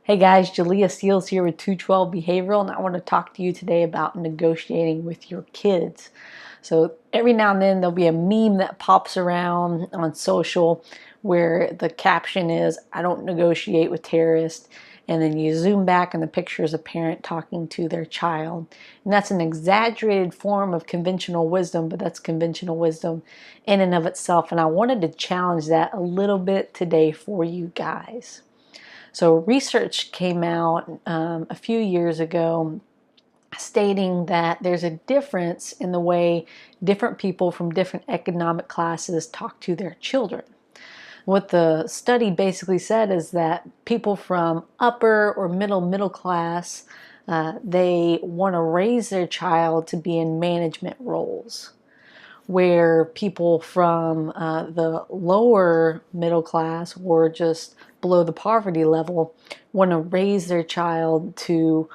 Hey guys, Jalea Seals here with 212 Behavioral, and I want to talk to you today about negotiating with your kids. So every now and then there'll be a meme that pops around on social where the caption is, "I don't negotiate with terrorists," and then you zoom back and the picture is a parent talking to their child. And that's an exaggerated form of conventional wisdom, but that's conventional wisdom in and of itself. And I wanted to challenge that a little bit today for you guys. So research came out a few years ago stating that there's a difference in the way different people from different economic classes talk to their children. What the study basically said is that people from upper or middle class, they want to raise their child to be in management roles, where people from the lower middle class or just below the poverty level want to raise their child to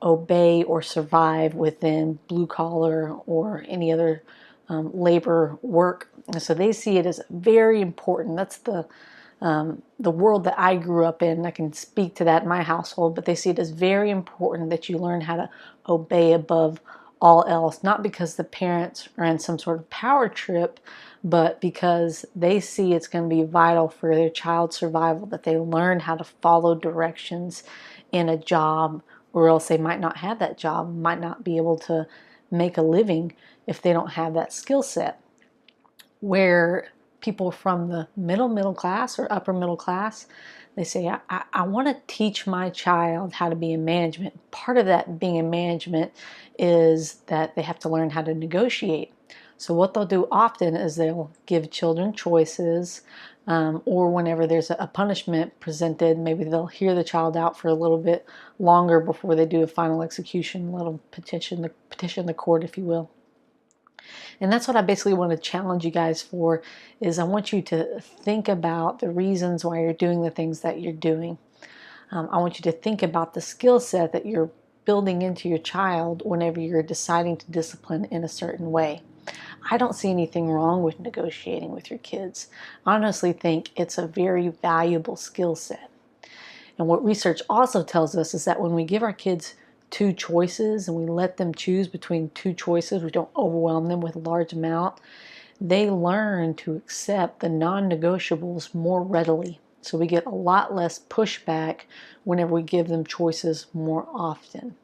obey or survive within blue collar or any other labor work. And so they see it as very important. That's the world that I grew up in. I can speak to that in my household, but they see it as very important that you learn how to obey above all else, not because the parents are in some sort of power trip, but because they see it's going to be vital for their child's survival that they learn how to follow directions in a job, or else they might not have that job, might not be able to make a living if they don't have that skill set. Where people from the middle class or upper middle class, they say, I want to teach my child how to be in management. Part of that being in management is that they have to learn how to negotiate. So what they'll do often is they'll give children choices, or whenever there's a punishment presented, maybe they'll hear the child out for a little bit longer before they do a final execution, let them petition the court, if you will. And that's what I basically want to challenge you guys for, is I want you to think about the reasons why you're doing the things that you're doing. I want you to think about the skill set that you're building into your child whenever you're deciding to discipline in a certain way. I don't see anything wrong with negotiating with your kids. I honestly think it's a very valuable skill set. And what research also tells us is that when we give our kids two choices and we let them choose between two choices, we don't overwhelm them with a large amount, they learn to accept the non-negotiables more readily. So we get a lot less pushback whenever we give them choices more often.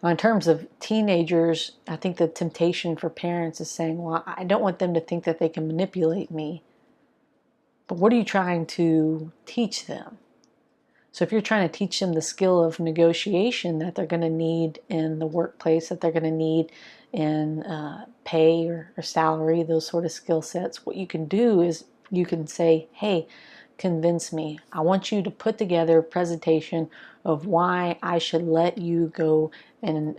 Now, in terms of teenagers, I think the temptation for parents is saying, well, I don't want them to think that they can manipulate me. But what are you trying to teach them? So if you're trying to teach them the skill of negotiation that they're going to need in the workplace, that they're going to need in pay or salary, those sort of skill sets, what you can do is you can say, hey, convince me. I want you to put together a presentation of why I should let you go and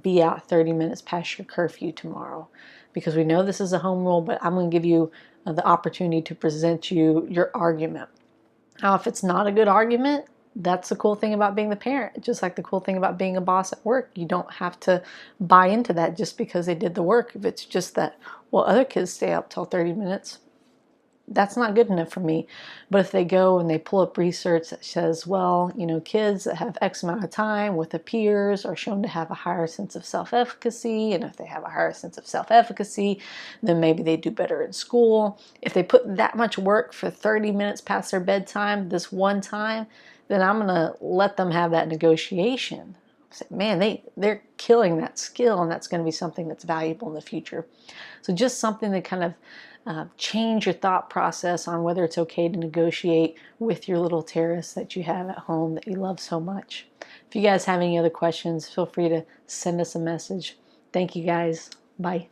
be out 30 minutes past your curfew tomorrow. Because we know this is a home rule, but I'm going to give you the opportunity to present your argument. Now, if it's not a good argument, that's the cool thing about being the parent. Just like the cool thing about being a boss at work. You don't have to buy into that just because they did the work. If it's just that, well, other kids stay up till 30 minutes, that's not good enough for me. But if they go and they pull up research that says, well, kids that have X amount of time with their peers are shown to have a higher sense of self-efficacy. And if they have a higher sense of self-efficacy, then maybe they do better in school. If they put that much work for 30 minutes past their bedtime this one time, then I'm going to let them have that negotiation. Say, man, they're killing that skill, and that's going to be something that's valuable in the future. So just something to kind of change your thought process on whether it's okay to negotiate with your little terrorists that you have at home that you love so much. If you guys have any other questions, feel free to send us a message. Thank you guys. Bye.